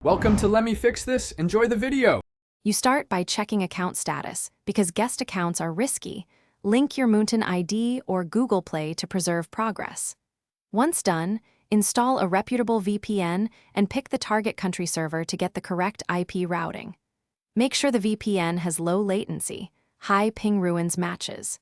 Welcome to Let Me Fix This. Enjoy the video. You start by checking account status. Because guest accounts are risky, link your Moonton ID or Google Play to preserve progress. Once done, install a reputable VPN and pick the target country server to get the correct IP routing. Make sure the VPN has low latency, high ping ruins matches.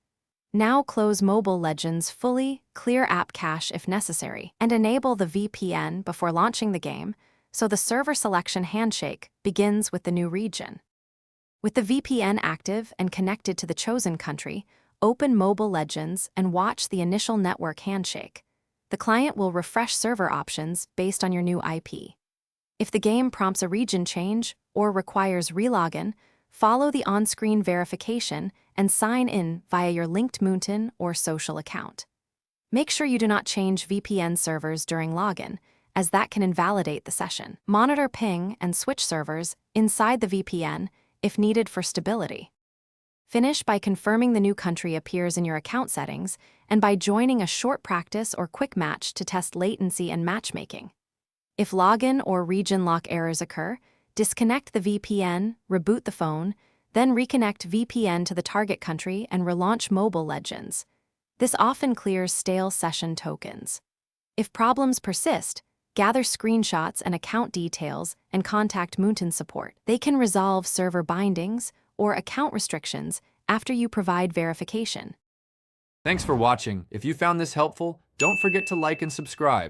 Now close Mobile Legends fully, clear app cache if necessary, and enable the VPN before launching the game, so the server selection handshake begins with the new region. With the VPN active and connected to the chosen country, open Mobile Legends and watch the initial network handshake. The client will refresh server options based on your new IP. If the game prompts a region change or requires relogin, follow the on-screen verification and sign in via your linked Moonton or social account. Make sure you do not change VPN servers during login, as that can invalidate the session. Monitor ping and switch servers inside the VPN if needed for stability. Finish by confirming the new country appears in your account settings and by joining a short practice or quick match to test latency and matchmaking. If login or region lock errors occur, disconnect the VPN, reboot the phone, then reconnect VPN to the target country and relaunch Mobile Legends. This often clears stale session tokens. If problems persist, gather screenshots and account details and contact Moonton support. They can resolve server bindings or account restrictions after you provide verification. Thanks for watching. If you found this helpful, don't forget to like and subscribe.